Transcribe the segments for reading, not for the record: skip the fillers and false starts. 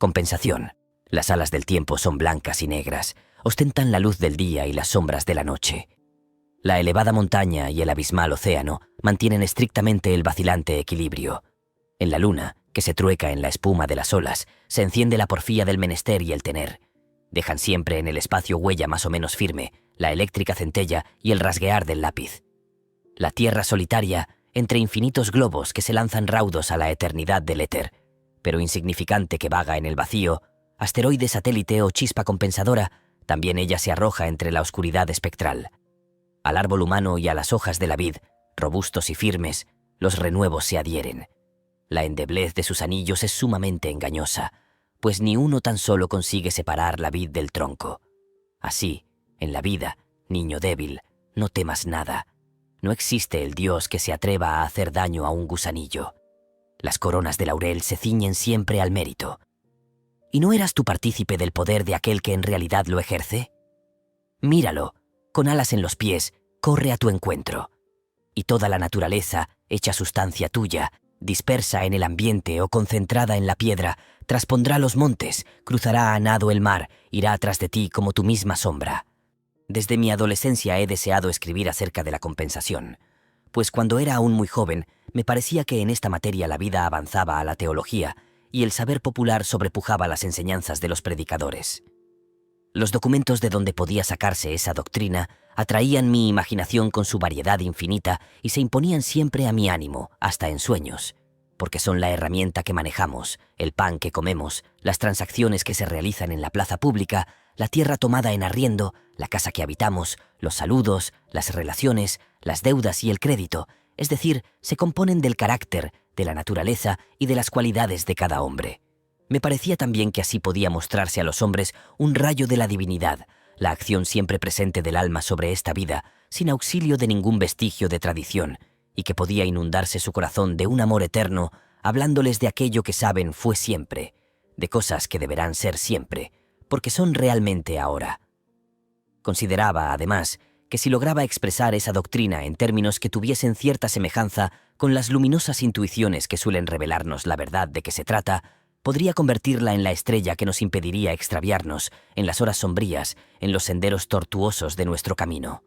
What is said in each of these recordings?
Compensación. Las alas del tiempo son blancas y negras, ostentan la luz del día y las sombras de la noche. La elevada montaña y el abismal océano mantienen estrictamente el vacilante equilibrio. En la luna, que se trueca en la espuma de las olas, se enciende la porfía del menester y el tener. Dejan siempre en el espacio huella más o menos firme, la eléctrica centella y el rasguear del lápiz. La tierra solitaria, entre infinitos globos que se lanzan raudos a la eternidad del éter, pero insignificante que vaga en el vacío, asteroide satélite o chispa compensadora, también ella se arroja entre la oscuridad espectral. Al árbol humano y a las hojas de la vid, robustos y firmes, los renuevos se adhieren. La endeblez de sus anillos es sumamente engañosa, pues ni uno tan solo consigue separar la vid del tronco. Así, en la vida, niño débil, no temas nada. No existe el dios que se atreva a hacer daño a un gusanillo. Las coronas de laurel se ciñen siempre al mérito. ¿Y no eras tú partícipe del poder de aquel que en realidad lo ejerce? Míralo, con alas en los pies, corre a tu encuentro. Y toda la naturaleza, hecha sustancia tuya, dispersa en el ambiente o concentrada en la piedra, traspondrá los montes, cruzará a nado el mar, irá tras de ti como tu misma sombra. Desde mi adolescencia he deseado escribir acerca de la compensación, pues cuando era aún muy joven me parecía que en esta materia la vida avanzaba a la teología y el saber popular sobrepujaba las enseñanzas de los predicadores. Los documentos de donde podía sacarse esa doctrina atraían mi imaginación con su variedad infinita y se imponían siempre a mi ánimo, hasta en sueños, porque son la herramienta que manejamos, el pan que comemos, las transacciones que se realizan en la plaza pública, la tierra tomada en arriendo, la casa que habitamos, los saludos, las relaciones, las deudas y el crédito, es decir, se componen del carácter, de la naturaleza y de las cualidades de cada hombre. Me parecía también que así podía mostrarse a los hombres un rayo de la divinidad, la acción siempre presente del alma sobre esta vida, sin auxilio de ningún vestigio de tradición, y que podía inundarse su corazón de un amor eterno, hablándoles de aquello que saben fue siempre, de cosas que deberán ser siempre, porque son realmente ahora. Consideraba, además, que si lograba expresar esa doctrina en términos que tuviesen cierta semejanza con las luminosas intuiciones que suelen revelarnos la verdad de que se trata, podría convertirla en la estrella que nos impediría extraviarnos en las horas sombrías, en los senderos tortuosos de nuestro camino.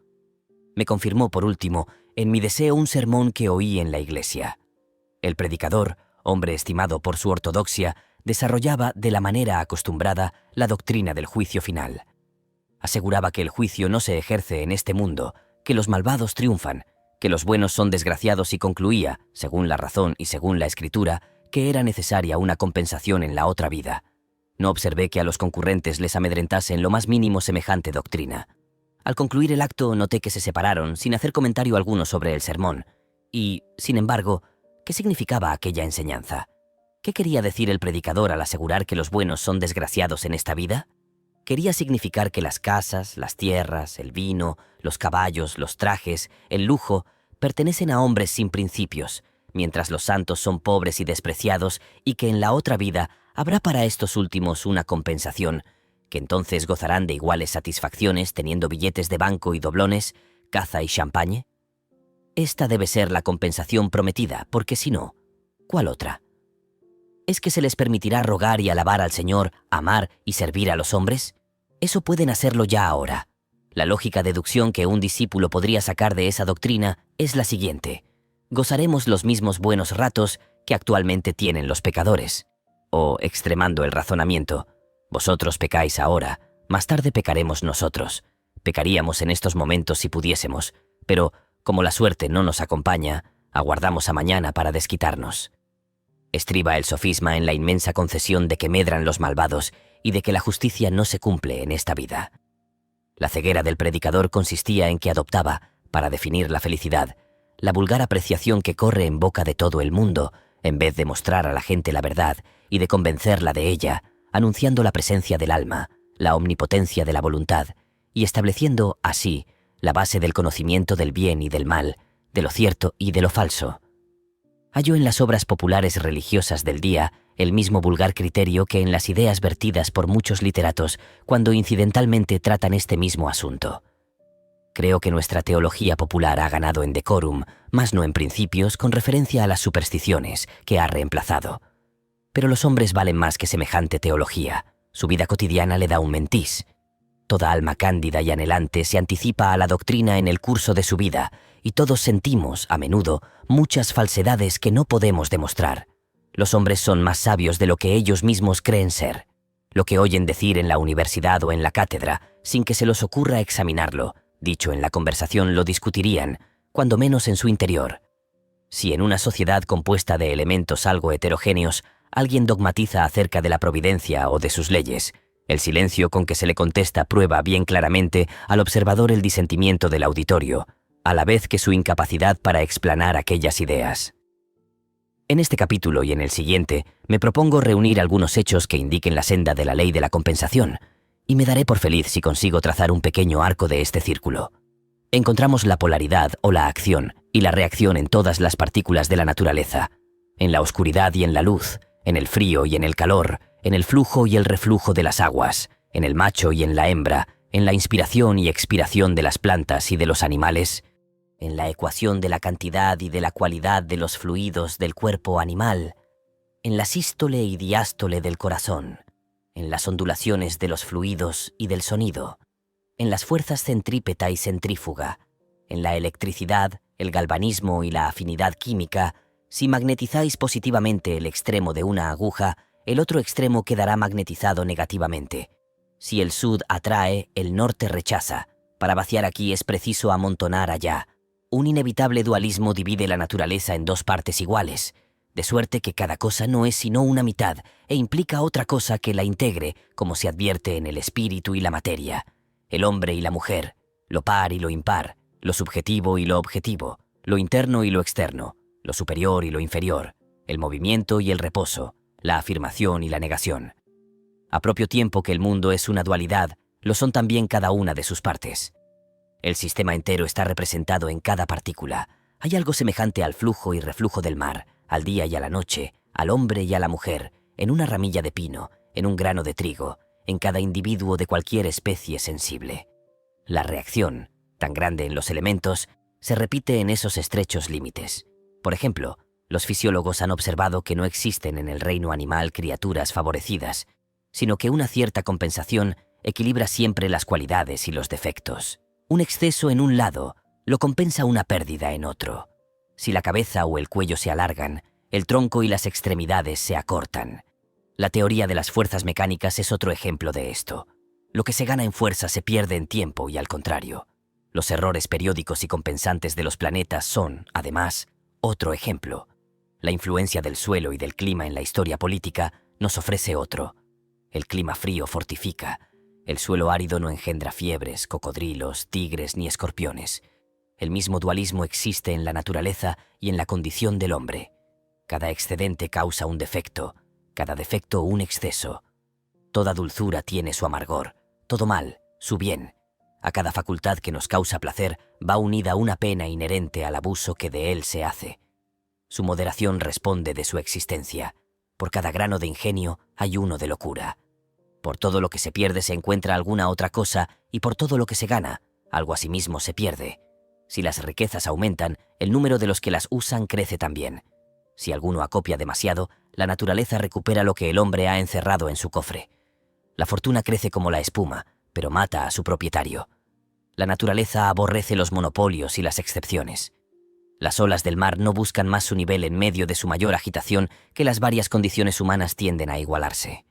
Me confirmó, por último, en mi deseo un sermón que oí en la iglesia. El predicador, hombre estimado por su ortodoxia, desarrollaba de la manera acostumbrada la doctrina del juicio final. Aseguraba que el juicio no se ejerce en este mundo, que los malvados triunfan, que los buenos son desgraciados y concluía, según la razón y según la escritura, que era necesaria una compensación en la otra vida. No observé que a los concurrentes les amedrentase en lo más mínimo semejante doctrina. Al concluir el acto noté que se separaron sin hacer comentario alguno sobre el sermón. Y, sin embargo, ¿qué significaba aquella enseñanza? ¿Qué quería decir el predicador al asegurar que los buenos son desgraciados en esta vida? Quería significar que las casas, las tierras, el vino, los caballos, los trajes, el lujo, pertenecen a hombres sin principios, mientras los santos son pobres y despreciados, y que en la otra vida habrá para estos últimos una compensación, que entonces gozarán de iguales satisfacciones teniendo billetes de banco y doblones, caza y champagne. Esta debe ser la compensación prometida, porque si no, ¿cuál otra? ¿Es que se les permitirá rogar y alabar al Señor, amar y servir a los hombres? Eso pueden hacerlo ya ahora. La lógica deducción que un discípulo podría sacar de esa doctrina es la siguiente: gozaremos los mismos buenos ratos que actualmente tienen los pecadores. O, extremando el razonamiento, vosotros pecáis ahora, más tarde pecaremos nosotros. Pecaríamos en estos momentos si pudiésemos, pero, como la suerte no nos acompaña, aguardamos a mañana para desquitarnos. Estriba el sofisma en la inmensa concesión de que medran los malvados y de que la justicia no se cumple en esta vida. La ceguera del predicador consistía en que adoptaba, para definir la felicidad, la vulgar apreciación que corre en boca de todo el mundo, en vez de mostrar a la gente la verdad y de convencerla de ella, anunciando la presencia del alma, la omnipotencia de la voluntad, y estableciendo, así, la base del conocimiento del bien y del mal, de lo cierto y de lo falso. Hallo en las obras populares religiosas del día el mismo vulgar criterio que en las ideas vertidas por muchos literatos cuando incidentalmente tratan este mismo asunto. Creo que nuestra teología popular ha ganado en decorum, mas no en principios, con referencia a las supersticiones, que ha reemplazado. Pero los hombres valen más que semejante teología. Su vida cotidiana le da un mentís. Toda alma cándida y anhelante se anticipa a la doctrina en el curso de su vida, y todos sentimos, a menudo, muchas falsedades que no podemos demostrar. Los hombres son más sabios de lo que ellos mismos creen ser. Lo que oyen decir en la universidad o en la cátedra, sin que se les ocurra examinarlo, dicho en la conversación, lo discutirían, cuando menos en su interior. Si en una sociedad compuesta de elementos algo heterogéneos, alguien dogmatiza acerca de la providencia o de sus leyes, el silencio con que se le contesta prueba bien claramente al observador el disentimiento del auditorio, a la vez que su incapacidad para explanar aquellas ideas. En este capítulo y en el siguiente, me propongo reunir algunos hechos que indiquen la senda de la ley de la compensación, y me daré por feliz si consigo trazar un pequeño arco de este círculo. Encontramos la polaridad o la acción y la reacción en todas las partículas de la naturaleza, en la oscuridad y en la luz, en el frío y en el calor, en el flujo y el reflujo de las aguas, en el macho y en la hembra, en la inspiración y expiración de las plantas y de los animales, en la ecuación de la cantidad y de la cualidad de los fluidos del cuerpo animal, en la sístole y diástole del corazón, en las ondulaciones de los fluidos y del sonido, en las fuerzas centrípeta y centrífuga, en la electricidad, el galvanismo y la afinidad química. Si magnetizáis positivamente el extremo de una aguja, el otro extremo quedará magnetizado negativamente. Si el sud atrae, el norte rechaza. Para vaciar aquí es preciso amontonar allá. Un inevitable dualismo divide la naturaleza en dos partes iguales, de suerte que cada cosa no es sino una mitad e implica otra cosa que la integre, como se advierte en el espíritu y la materia, el hombre y la mujer, lo par y lo impar, lo subjetivo y lo objetivo, lo interno y lo externo, lo superior y lo inferior, el movimiento y el reposo, la afirmación y la negación. A propio tiempo que el mundo es una dualidad, lo son también cada una de sus partes. El sistema entero está representado en cada partícula. Hay algo semejante al flujo y reflujo del mar, al día y a la noche, al hombre y a la mujer, en una ramilla de pino, en un grano de trigo, en cada individuo de cualquier especie sensible. La reacción, tan grande en los elementos, se repite en esos estrechos límites. Por ejemplo, los fisiólogos han observado que no existen en el reino animal criaturas favorecidas, sino que una cierta compensación equilibra siempre las cualidades y los defectos. Un exceso en un lado lo compensa una pérdida en otro. Si la cabeza o el cuello se alargan, el tronco y las extremidades se acortan. La teoría de las fuerzas mecánicas es otro ejemplo de esto. Lo que se gana en fuerza se pierde en tiempo y al contrario. Los errores periódicos y compensantes de los planetas son, además, otro ejemplo. La influencia del suelo y del clima en la historia política nos ofrece otro. El clima frío fortifica. El suelo árido no engendra fiebres, cocodrilos, tigres ni escorpiones. El mismo dualismo existe en la naturaleza y en la condición del hombre. Cada excedente causa un defecto, cada defecto un exceso. Toda dulzura tiene su amargor, todo mal, su bien. A cada facultad que nos causa placer va unida una pena inherente al abuso que de él se hace. Su moderación responde de su existencia. Por cada grano de ingenio hay uno de locura. Por todo lo que se pierde se encuentra alguna otra cosa, y por todo lo que se gana, algo asimismo se pierde. Si las riquezas aumentan, el número de los que las usan crece también. Si alguno acopia demasiado, la naturaleza recupera lo que el hombre ha encerrado en su cofre. La fortuna crece como la espuma, pero mata a su propietario. La naturaleza aborrece los monopolios y las excepciones. Las olas del mar no buscan más su nivel en medio de su mayor agitación que las varias condiciones humanas tienden a igualarse.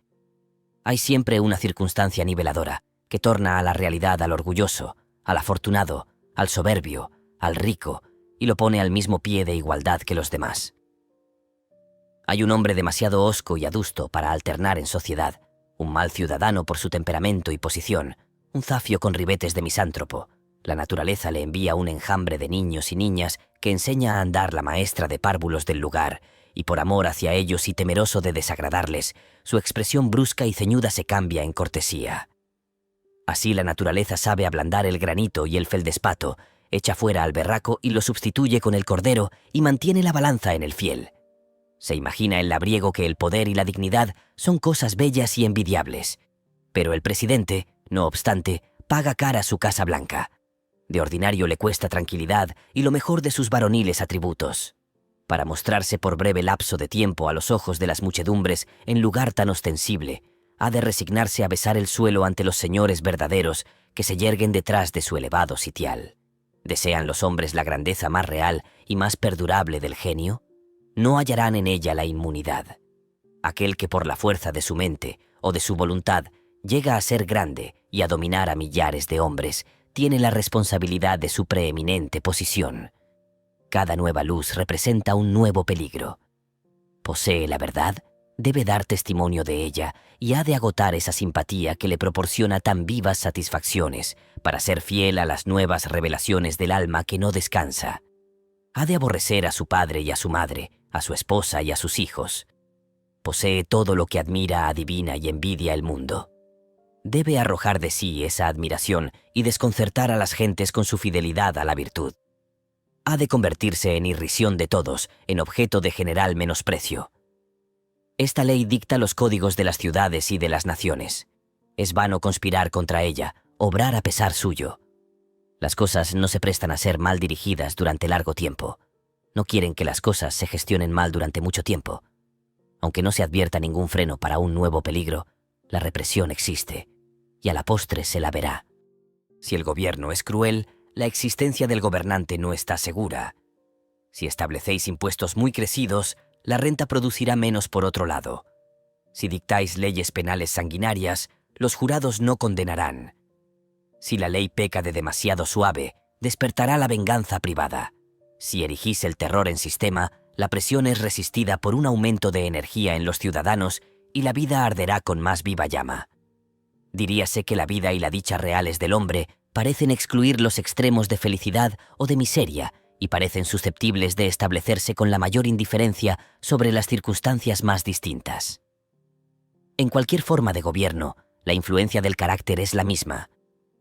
Hay siempre una circunstancia niveladora que torna a la realidad al orgulloso, al afortunado, al soberbio, al rico, y lo pone al mismo pie de igualdad que los demás. Hay un hombre demasiado hosco y adusto para alternar en sociedad, un mal ciudadano por su temperamento y posición, un zafio con ribetes de misántropo. La naturaleza le envía un enjambre de niños y niñas que enseña a andar la maestra de párvulos del lugar, y por amor hacia ellos y temeroso de desagradarles, su expresión brusca y ceñuda se cambia en cortesía. Así la naturaleza sabe ablandar el granito y el feldespato, echa fuera al berraco y lo sustituye con el cordero y mantiene la balanza en el fiel. Se imagina el labriego que el poder y la dignidad son cosas bellas y envidiables. Pero el presidente, no obstante, paga cara su Casa Blanca. De ordinario le cuesta tranquilidad y lo mejor de sus varoniles atributos. para mostrarse por breve lapso de tiempo a los ojos de las muchedumbres en lugar tan ostensible, ha de resignarse a besar el suelo ante los señores verdaderos que se yerguen detrás de su elevado sitial. ¿Desean los hombres la grandeza más real y más perdurable del genio? No hallarán en ella la inmunidad. Aquel que por la fuerza de su mente o de su voluntad llega a ser grande y a dominar a millares de hombres, tiene la responsabilidad de su preeminente posición. Cada nueva luz representa un nuevo peligro. Posee la verdad, debe dar testimonio de ella y ha de agotar esa simpatía que le proporciona tan vivas satisfacciones para ser fiel a las nuevas revelaciones del alma que no descansa. Ha de aborrecer a su padre y a su madre, a su esposa y a sus hijos. Posee todo lo que admira, adivina y envidia el mundo. Debe arrojar de sí esa admiración y desconcertar a las gentes con su fidelidad a la virtud. Ha de convertirse en irrisión de todos, en objeto de general menosprecio. Esta ley dicta los códigos de las ciudades y de las naciones. Es vano conspirar contra ella, obrar a pesar suyo. Las cosas no se prestan a ser mal dirigidas durante largo tiempo. No quieren que las cosas se gestionen mal durante mucho tiempo. Aunque no se advierta ningún freno para un nuevo peligro, la represión existe, y a la postre se la verá. Si el gobierno es cruel, la existencia del gobernante no está segura. Si establecéis impuestos muy crecidos, la renta producirá menos por otro lado. Si dictáis leyes penales sanguinarias, los jurados no condenarán. Si la ley peca de demasiado suave, despertará la venganza privada. Si erigís el terror en sistema, la presión es resistida por un aumento de energía en los ciudadanos y la vida arderá con más viva llama. Diríase que la vida y la dicha reales del hombre parecen excluir los extremos de felicidad o de miseria y parecen susceptibles de establecerse con la mayor indiferencia sobre las circunstancias más distintas. En cualquier forma de gobierno, la influencia del carácter es la misma.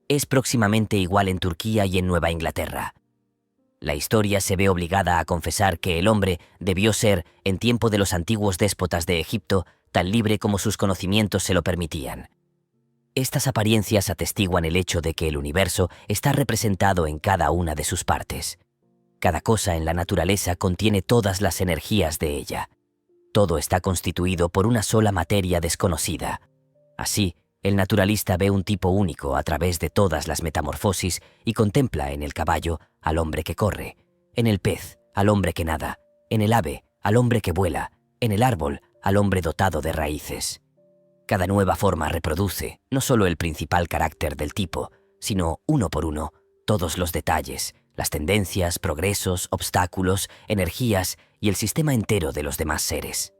Es próximamente igual en Turquía y en Nueva Inglaterra. La historia se ve obligada a confesar que el hombre debió ser, en tiempo de los antiguos déspotas de Egipto, tan libre como sus conocimientos se lo permitían. Estas apariencias atestiguan el hecho de que el universo está representado en cada una de sus partes. Cada cosa en la naturaleza contiene todas las energías de ella. Todo está constituido por una sola materia desconocida. Así, el naturalista ve un tipo único a través de todas las metamorfosis y contempla en el caballo al hombre que corre, en el pez al hombre que nada, en el ave al hombre que vuela, en el árbol al hombre dotado de raíces. Cada nueva forma reproduce no solo el principal carácter del tipo, sino, uno por uno, todos los detalles, las tendencias, progresos, obstáculos, energías y el sistema entero de los demás seres.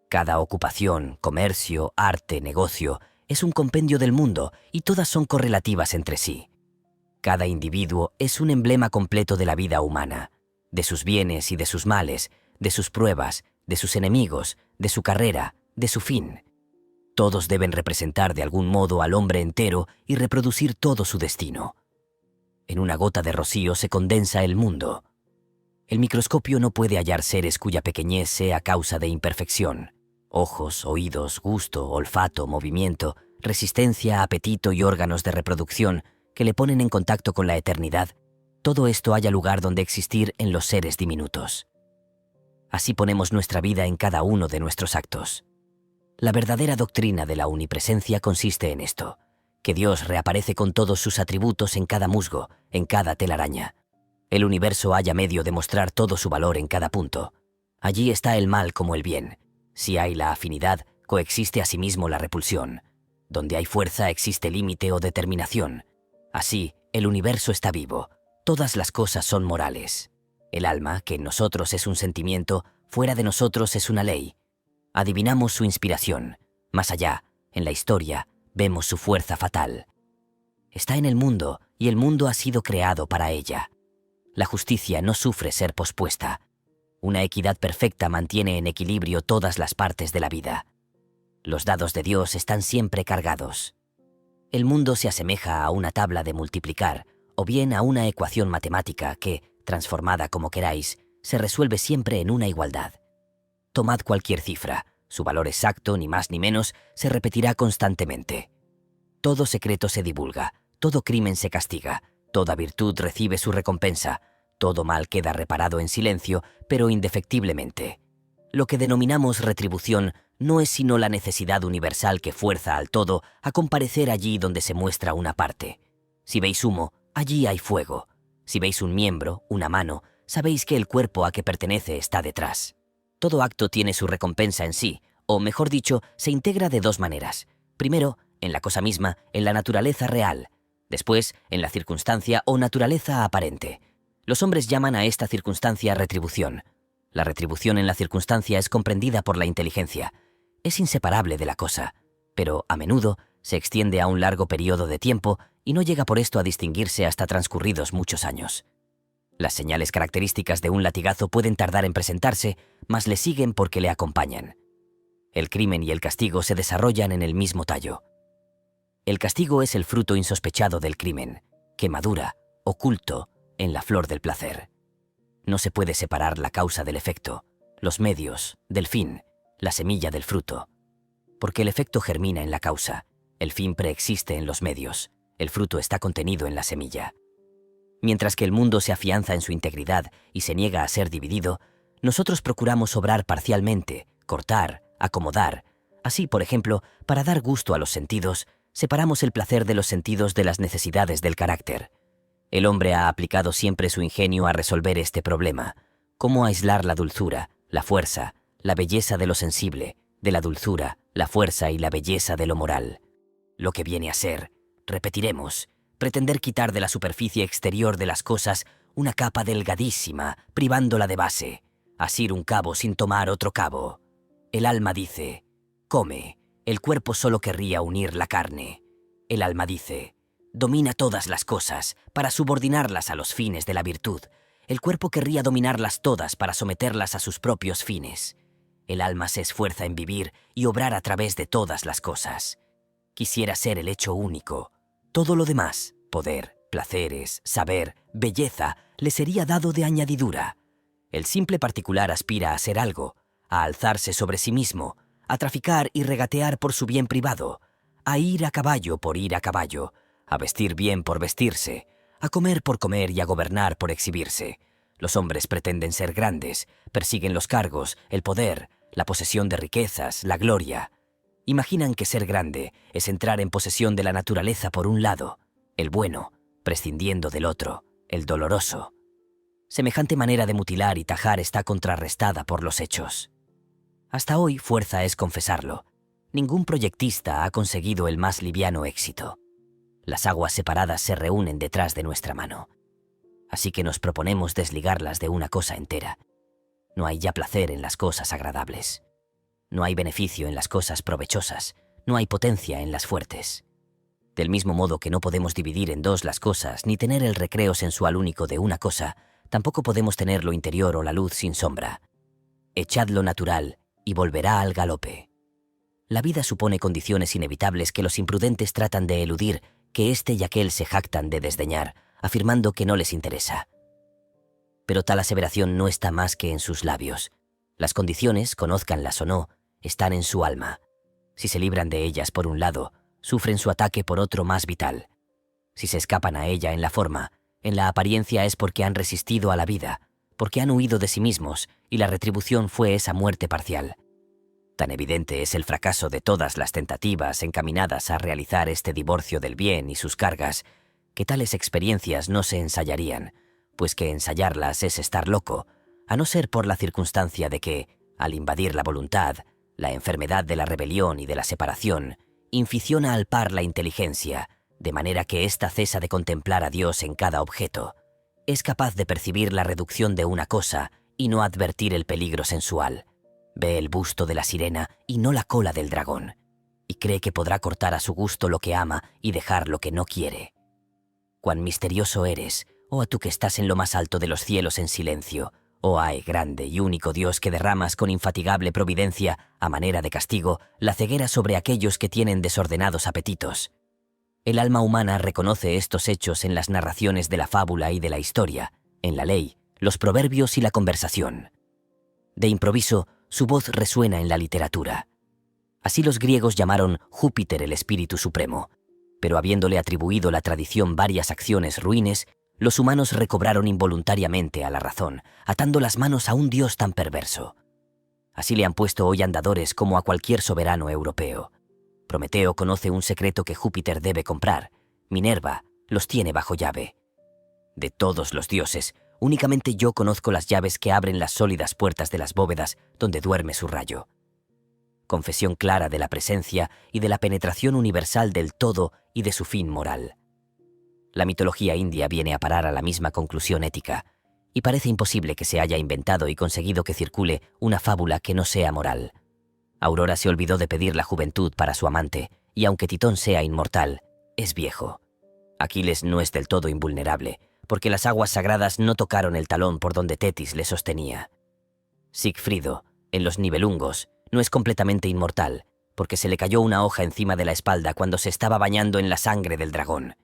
Cada ocupación, comercio, arte, negocio, es un compendio del mundo y todas son correlativas entre sí. Cada individuo es un emblema completo de la vida humana, de sus bienes y de sus males, de sus pruebas, de sus enemigos, de su carrera, de su fin. Todos deben representar de algún modo al hombre entero y reproducir todo su destino. En una gota de rocío se condensa el mundo. El microscopio no puede hallar seres cuya pequeñez sea causa de imperfección. Ojos, oídos, gusto, olfato, movimiento, resistencia, apetito y órganos de reproducción que le ponen en contacto con la eternidad, todo esto haya lugar donde existir en los seres diminutos. Así ponemos nuestra vida en cada uno de nuestros actos. La verdadera doctrina de la unipresencia consiste en esto, que Dios reaparece con todos sus atributos en cada musgo, en cada telaraña. El universo halla medio de mostrar todo su valor en cada punto. Allí está el mal como el bien. Si hay la afinidad, coexiste asimismo la repulsión. Donde hay fuerza existe límite o determinación. Así, el universo está vivo. Todas las cosas son morales. El alma, que en nosotros es un sentimiento, fuera de nosotros es una ley. Adivinamos su inspiración. Más allá, en la historia, vemos su fuerza fatal. Está en el mundo y el mundo ha sido creado para ella. La justicia no sufre ser pospuesta. Una equidad perfecta mantiene en equilibrio todas las partes de la vida. Los dados de Dios están siempre cargados. El mundo se asemeja a una tabla de multiplicar, o bien a una ecuación matemática que, transformada como queráis, se resuelve siempre en una igualdad. Tomad cualquier cifra, su valor exacto, ni más ni menos, se repetirá constantemente. Todo secreto se divulga, todo crimen se castiga, toda virtud recibe su recompensa, Todo mal queda reparado en silencio, pero indefectiblemente. Lo que denominamos retribución no es sino la necesidad universal que fuerza al todo a comparecer allí donde se muestra una parte. Si veis humo, allí hay fuego. Si veis un miembro, una mano, sabéis que el cuerpo a que pertenece está detrás. Todo acto tiene su recompensa en sí, o mejor dicho, se integra de dos maneras. Primero, en la cosa misma, en la naturaleza real. Después, en la circunstancia o naturaleza aparente. Los hombres llaman a esta circunstancia retribución. La retribución en la circunstancia es comprendida por la inteligencia. Es inseparable de la cosa, pero a menudo se extiende a un largo periodo de tiempo y no llega por esto a distinguirse hasta transcurridos muchos años. Las señales características de un latigazo pueden tardar en presentarse, mas le siguen porque le acompañan. El crimen y el castigo se desarrollan en el mismo tallo. El castigo es el fruto insospechado del crimen, que madura, oculto, en la flor del placer. No se puede separar la causa del efecto, los medios del fin, la semilla del fruto. Porque el efecto germina en la causa, el fin preexiste en los medios, el fruto está contenido en la semilla. Mientras que el mundo se afianza en su integridad y se niega a ser dividido, nosotros procuramos obrar parcialmente, cortar, acomodar. Así, por ejemplo, para dar gusto a los sentidos, separamos el placer de los sentidos de las necesidades del carácter. El hombre ha aplicado siempre su ingenio a resolver este problema: cómo aislar la dulzura, la fuerza, la belleza de lo sensible, de la dulzura, la fuerza y la belleza de lo moral. Lo que viene a ser, repetiremos, pretender quitar de la superficie exterior de las cosas una capa delgadísima, privándola de base, asir un cabo sin tomar otro cabo. El alma dice, come, el cuerpo solo querría unir la carne. El alma dice, domina todas las cosas para subordinarlas a los fines de la virtud. El cuerpo querría dominarlas todas para someterlas a sus propios fines. El alma se esfuerza en vivir y obrar a través de todas las cosas. Quisiera ser el hecho único. Todo lo demás, poder, placeres, saber, belleza, le sería dado de añadidura. El simple particular aspira a ser algo, a alzarse sobre sí mismo, a traficar y regatear por su bien privado, a ir a caballo por ir a caballo, a vestir bien por vestirse, a comer por comer y a gobernar por exhibirse. Los hombres pretenden ser grandes, persiguen los cargos, el poder, la posesión de riquezas, la gloria. Imaginan que ser grande es entrar en posesión de la naturaleza por un lado, el bueno, prescindiendo del otro, el doloroso. Semejante manera de mutilar y tajar está contrarrestada por los hechos. Hasta hoy fuerza es confesarlo. Ningún proyectista ha conseguido el más liviano éxito. Las aguas separadas se reúnen detrás de nuestra mano. Así que nos proponemos desligarlas de una cosa entera. No hay ya placer en las cosas agradables. No hay beneficio en las cosas provechosas. No hay potencia en las fuertes. Del mismo modo que no podemos dividir en dos las cosas ni tener el recreo sensual único de una cosa, tampoco podemos tener lo interior o la luz sin sombra. Echad lo natural y volverá al galope. La vida supone condiciones inevitables que los imprudentes tratan de eludir, que éste y aquel se jactan de desdeñar, afirmando que no les interesa. Pero tal aseveración no está más que en sus labios. Las condiciones, conózcanlas o no, están en su alma. Si se libran de ellas por un lado, sufren su ataque por otro más vital. Si se escapan a ella en la forma, en la apariencia es porque han resistido a la vida, porque han huido de sí mismos, y la retribución fue esa muerte parcial. Tan evidente es el fracaso de todas las tentativas encaminadas a realizar este divorcio del bien y sus cargas, que tales experiencias no se ensayarían, pues que ensayarlas es estar loco, a no ser por la circunstancia de que, al invadir la voluntad, la enfermedad de la rebelión y de la separación inficiona al par la inteligencia, de manera que ésta cesa de contemplar a Dios en cada objeto. Es capaz de percibir la reducción de una cosa y no advertir el peligro sensual. Ve el busto de la sirena y no la cola del dragón, y cree que podrá cortar a su gusto lo que ama y dejar lo que no quiere. Cuán misterioso eres, oh tú que estás en lo más alto de los cielos en silencio, oh ay, grande y único Dios que derramas con infatigable providencia, a manera de castigo, la ceguera sobre aquellos que tienen desordenados apetitos. El alma humana reconoce estos hechos en las narraciones de la fábula y de la historia, en la ley, los proverbios y la conversación. De improviso, su voz resuena en la literatura. Así los griegos llamaron Júpiter el Espíritu Supremo, pero habiéndole atribuido la tradición varias acciones ruines, los humanos recobraron involuntariamente a la razón, atando las manos a un dios tan perverso. Así le han puesto hoy andadores como a cualquier soberano europeo. Prometeo conoce un secreto que Júpiter debe comprar. Minerva los tiene bajo llave. De todos los dioses, únicamente yo conozco las llaves que abren las sólidas puertas de las bóvedas donde duerme su rayo. Confesión clara de la presencia y de la penetración universal del todo y de su fin moral. La mitología india viene a parar a la misma conclusión ética, y parece imposible que se haya inventado y conseguido que circule una fábula que no sea moral. Aurora se olvidó de pedir la juventud para su amante, y aunque Titón sea inmortal, es viejo. Aquiles no es del todo invulnerable, porque las aguas sagradas no tocaron el talón por donde Tetis le sostenía. Sigfrido, en los Nibelungos, no es completamente inmortal, porque se le cayó una hoja encima de la espalda cuando se estaba bañando en la sangre del dragón,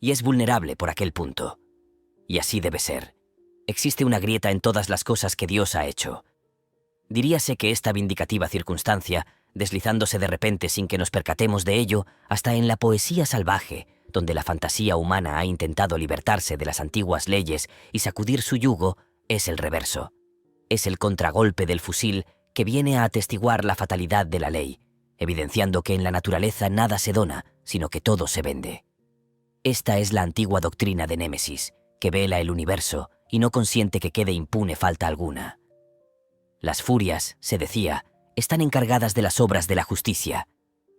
y es vulnerable por aquel punto. Y así debe ser. Existe una grieta en todas las cosas que Dios ha hecho. Diríase que esta vindicativa circunstancia, deslizándose de repente sin que nos percatemos de ello, hasta en la poesía salvaje, donde la fantasía humana ha intentado libertarse de las antiguas leyes y sacudir su yugo, es el reverso. Es el contragolpe del fusil que viene a atestiguar la fatalidad de la ley, evidenciando que en la naturaleza nada se dona, sino que todo se vende. Esta es la antigua doctrina de Némesis, que vela el universo y no consiente que quede impune falta alguna. Las furias, se decía, están encargadas de las obras de la justicia,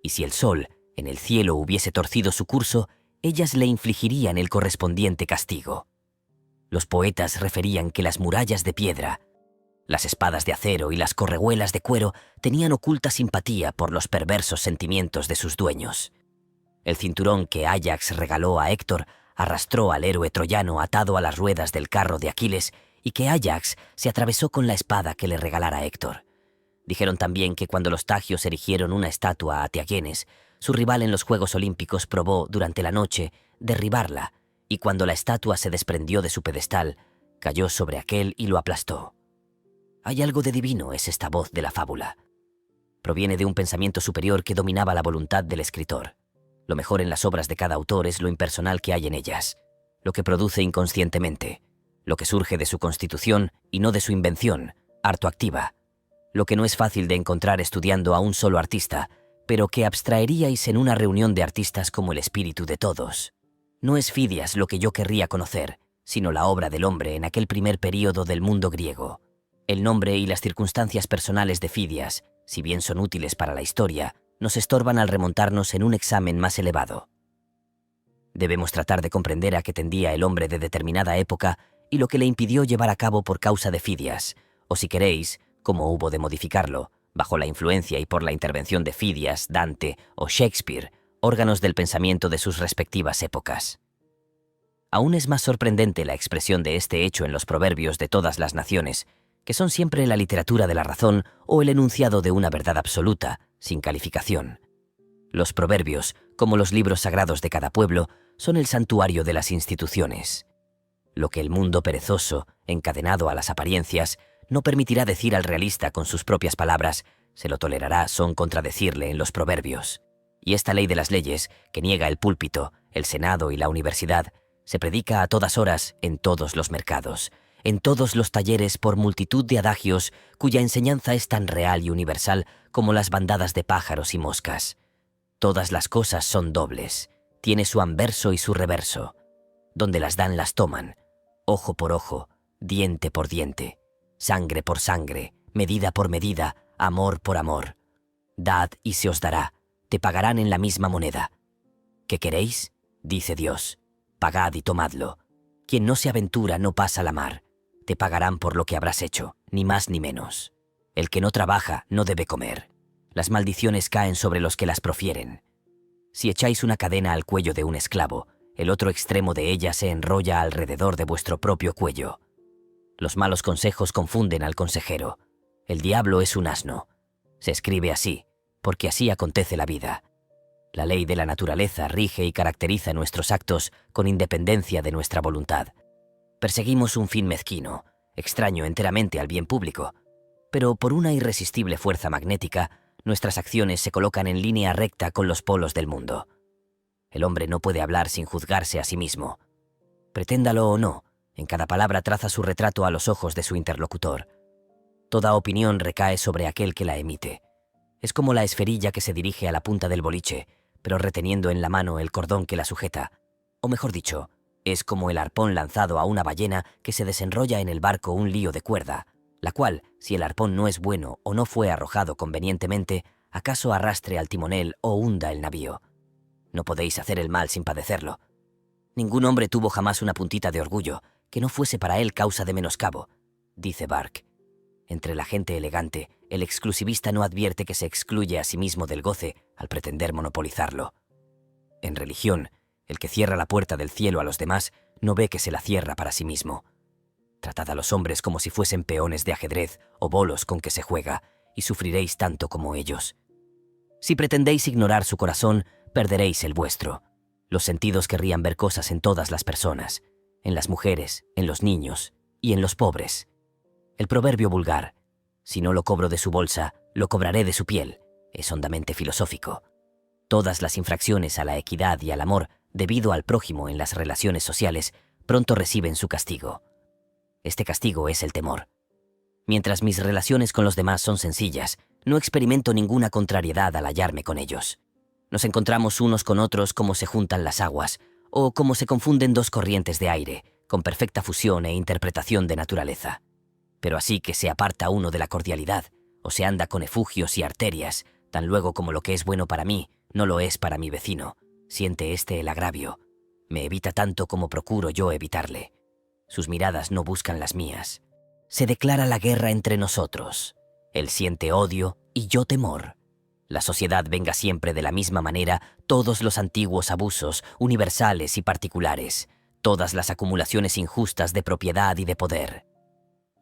y si el sol en el cielo hubiese torcido su curso, ellas le infligirían el correspondiente castigo. Los poetas referían que las murallas de piedra, las espadas de acero y las correhuelas de cuero tenían oculta simpatía por los perversos sentimientos de sus dueños. El cinturón que Áyax regaló a Héctor arrastró al héroe troyano atado a las ruedas del carro de Aquiles y que Áyax se atravesó con la espada que le regalara Héctor. Dijeron también que cuando los tagios erigieron una estatua a Tiagenes, su rival en los Juegos Olímpicos probó, durante la noche, derribarla, y cuando la estatua se desprendió de su pedestal, cayó sobre aquel y lo aplastó. Hay algo de divino, es esta voz de la fábula. Proviene de un pensamiento superior que dominaba la voluntad del escritor. Lo mejor en las obras de cada autor es lo impersonal que hay en ellas, lo que produce inconscientemente, lo que surge de su constitución y no de su invención, harto activa, lo que no es fácil de encontrar estudiando a un solo artista, pero que abstraeríais en una reunión de artistas como el espíritu de todos. No es Fidias lo que yo querría conocer, sino la obra del hombre en aquel primer período del mundo griego. El nombre y las circunstancias personales de Fidias, si bien son útiles para la historia, nos estorban al remontarnos en un examen más elevado. Debemos tratar de comprender a qué tendía el hombre de determinada época y lo que le impidió llevar a cabo por causa de Fidias, o si queréis, cómo hubo de modificarlo, bajo la influencia y por la intervención de Fidias, Dante o Shakespeare, órganos del pensamiento de sus respectivas épocas. Aún es más sorprendente la expresión de este hecho en los proverbios de todas las naciones, que son siempre la literatura de la razón o el enunciado de una verdad absoluta, sin calificación. Los proverbios, como los libros sagrados de cada pueblo, son el santuario de las instituciones. Lo que el mundo perezoso, encadenado a las apariencias, no permitirá decir al realista con sus propias palabras, se lo tolerará son contradecirle en los proverbios. Y esta ley de las leyes, que niega el púlpito, el senado y la universidad, se predica a todas horas en todos los mercados, en todos los talleres por multitud de adagios cuya enseñanza es tan real y universal como las bandadas de pájaros y moscas. Todas las cosas son dobles, tiene su anverso y su reverso. Donde las dan las toman, ojo por ojo, diente por diente, sangre por sangre, medida por medida, amor por amor. Dad y se os dará, te pagarán en la misma moneda. ¿Qué queréis? Dice Dios, pagad y tomadlo. Quien no se aventura no pasa la mar. Te pagarán por lo que habrás hecho, ni más ni menos. El que no trabaja no debe comer. Las maldiciones caen sobre los que las profieren. Si echáis una cadena al cuello de un esclavo, el otro extremo de ella se enrolla alrededor de vuestro propio cuello. Los malos consejos confunden al consejero. El diablo es un asno. Se escribe así, porque así acontece la vida. La ley de la naturaleza rige y caracteriza nuestros actos con independencia de nuestra voluntad. Perseguimos un fin mezquino, extraño enteramente al bien público, pero por una irresistible fuerza magnética, nuestras acciones se colocan en línea recta con los polos del mundo. El hombre no puede hablar sin juzgarse a sí mismo. Preténdalo o no, en cada palabra traza su retrato a los ojos de su interlocutor. Toda opinión recae sobre aquel que la emite. Es como la esferilla que se dirige a la punta del boliche, pero reteniendo en la mano el cordón que la sujeta. O mejor dicho, es como el arpón lanzado a una ballena que se desenrolla en el barco un lío de cuerda, la cual, si el arpón no es bueno o no fue arrojado convenientemente, acaso arrastre al timonel o hunda el navío. No podéis hacer el mal sin padecerlo. Ningún hombre tuvo jamás una puntita de orgullo que no fuese para él causa de menoscabo, dice Burke. Entre la gente elegante, el exclusivista no advierte que se excluye a sí mismo del goce al pretender monopolizarlo. En religión, el que cierra la puerta del cielo a los demás no ve que se la cierra para sí mismo. Tratad a los hombres como si fuesen peones de ajedrez o bolos con que se juega, y sufriréis tanto como ellos. Si pretendéis ignorar su corazón, perderéis el vuestro. Los sentidos querrían ver cosas en todas las personas, en las mujeres, en los niños y en los pobres. El proverbio vulgar, si no lo cobro de su bolsa, lo cobraré de su piel, es hondamente filosófico. Todas las infracciones a la equidad y al amor debido al prójimo en las relaciones sociales pronto reciben su castigo. Este castigo es el temor. Mientras mis relaciones con los demás son sencillas, no experimento ninguna contrariedad al hallarme con ellos. Nos encontramos unos con otros como se juntan las aguas, o como se confunden dos corrientes de aire, con perfecta fusión e interpretación de naturaleza. Pero así que se aparta uno de la cordialidad, o se anda con efugios y arterias, tan luego como lo que es bueno para mí no lo es para mi vecino, siente éste el agravio. Me evita tanto como procuro yo evitarle. Sus miradas no buscan las mías. Se declara la guerra entre nosotros. Él siente odio y yo temor. La sociedad venga siempre de la misma manera todos los antiguos abusos, universales y particulares, todas las acumulaciones injustas de propiedad y de poder.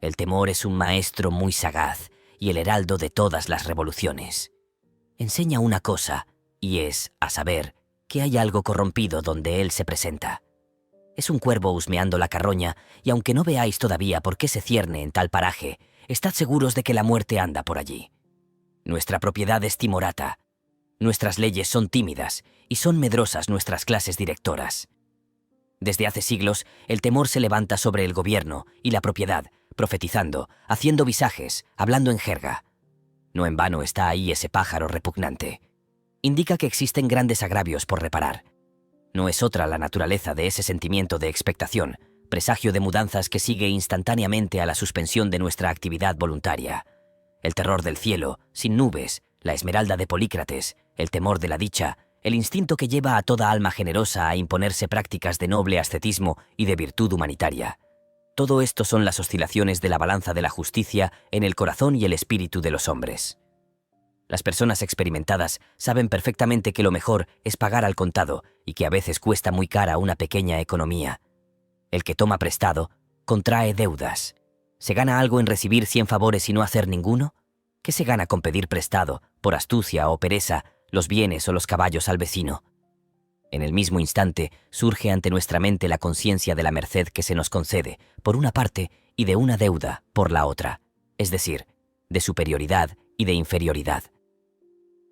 El temor es un maestro muy sagaz y el heraldo de todas las revoluciones. Enseña una cosa, y es, a saber, que hay algo corrompido donde él se presenta. Es un cuervo husmeando la carroña, y aunque no veáis todavía por qué se cierne en tal paraje, estad seguros de que la muerte anda por allí. Nuestra propiedad es timorata. Nuestras leyes son tímidas, y son medrosas nuestras clases directoras. Desde hace siglos, el temor se levanta sobre el gobierno y la propiedad, profetizando, haciendo visajes, hablando en jerga. No en vano está ahí ese pájaro repugnante. Indica que existen grandes agravios por reparar. No es otra la naturaleza de ese sentimiento de expectación, presagio de mudanzas que sigue instantáneamente a la suspensión de nuestra actividad voluntaria. El terror del cielo, sin nubes, la esmeralda de Polícrates, el temor de la dicha, el instinto que lleva a toda alma generosa a imponerse prácticas de noble ascetismo y de virtud humanitaria. Todo esto son las oscilaciones de la balanza de la justicia en el corazón y el espíritu de los hombres. Las personas experimentadas saben perfectamente que lo mejor es pagar al contado y que a veces cuesta muy cara una pequeña economía. El que toma prestado contrae deudas. ¿Se gana algo en recibir 100 favores y no hacer ninguno? ¿Qué se gana con pedir prestado, por astucia o pereza, los bienes o los caballos al vecino? En el mismo instante surge ante nuestra mente la conciencia de la merced que se nos concede, por una parte, y de una deuda, por la otra, es decir, de superioridad y de inferioridad.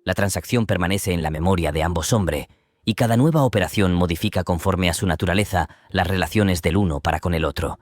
La transacción permanece en la memoria de ambos hombres, y cada nueva operación modifica conforme a su naturaleza las relaciones del uno para con el otro.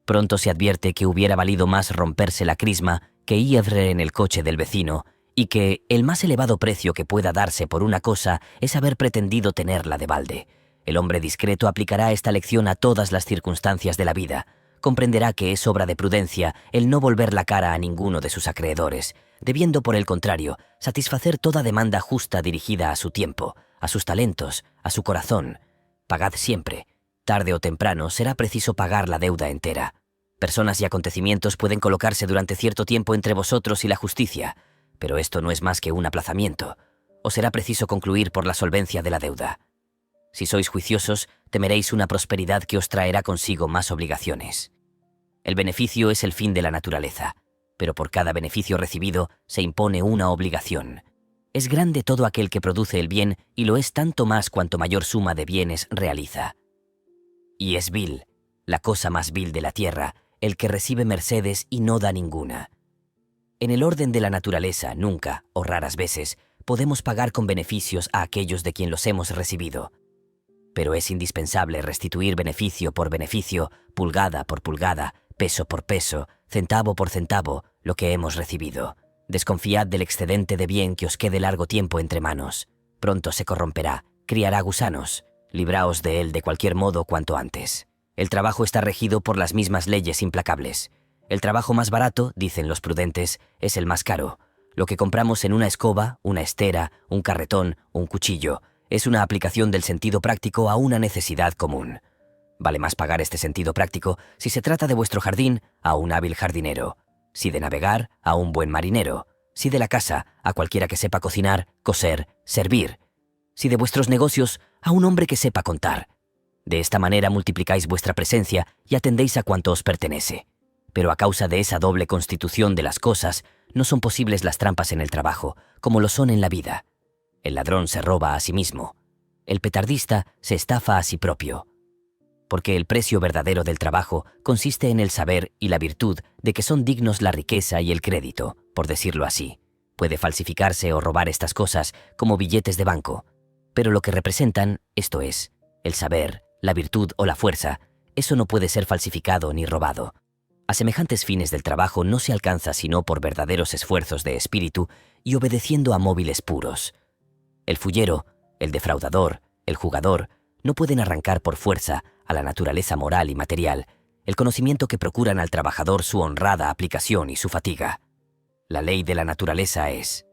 Pronto se advierte que hubiera valido más romperse la crisma que ir en el coche del vecino, y que el más elevado precio que pueda darse por una cosa es haber pretendido tenerla de balde. El hombre discreto aplicará esta lección a todas las circunstancias de la vida. Comprenderá que es obra de prudencia el no volver la cara a ninguno de sus acreedores, debiendo por el contrario satisfacer toda demanda justa dirigida a su tiempo, a sus talentos, a su corazón. Pagad siempre. Tarde o temprano será preciso pagar la deuda entera. Personas y acontecimientos pueden colocarse durante cierto tiempo entre vosotros y la justicia, pero esto no es más que un aplazamiento. Os será preciso concluir por la solvencia de la deuda. Si sois juiciosos, temeréis una prosperidad que os traerá consigo más obligaciones. El beneficio es el fin de la naturaleza, pero por cada beneficio recibido se impone una obligación. Es grande todo aquel que produce el bien y lo es tanto más cuanto mayor suma de bienes realiza. Y es vil, la cosa más vil de la tierra, el que recibe mercedes y no da ninguna. En el orden de la naturaleza, nunca, o raras veces, podemos pagar con beneficios a aquellos de quien los hemos recibido. pero es indispensable restituir beneficio por beneficio, pulgada por pulgada, peso por peso, centavo por centavo, lo que hemos recibido. Desconfiad del excedente de bien que os quede largo tiempo entre manos. Pronto se corromperá, criará gusanos. Libraos de él de cualquier modo cuanto antes. El trabajo está regido por las mismas leyes implacables. El trabajo más barato, dicen los prudentes, es el más caro. Lo que compramos en una escoba, una estera, un carretón, un cuchillo, es una aplicación del sentido práctico a una necesidad común. Vale más pagar este sentido práctico si se trata de vuestro jardín a un hábil jardinero, si de navegar a un buen marinero, si de la casa a cualquiera que sepa cocinar, coser, servir, si de vuestros negocios a un hombre que sepa contar. De esta manera multiplicáis vuestra presencia y atendéis a cuanto os pertenece. Pero a causa de esa doble constitución de las cosas, no son posibles las trampas en el trabajo, como lo son en la vida. El ladrón se roba a sí mismo. El petardista se estafa a sí propio. Porque el precio verdadero del trabajo consiste en el saber y la virtud de que son dignos la riqueza y el crédito, por decirlo así. Puede falsificarse o robar estas cosas como billetes de banco, pero lo que representan, esto es, el saber, la virtud o la fuerza, eso no puede ser falsificado ni robado. A semejantes fines del trabajo no se alcanza sino por verdaderos esfuerzos de espíritu y obedeciendo a móviles puros. El fullero, el defraudador, el jugador, no pueden arrancar por fuerza a la naturaleza moral y material el conocimiento que procuran al trabajador su honrada aplicación y su fatiga. La ley de la naturaleza es: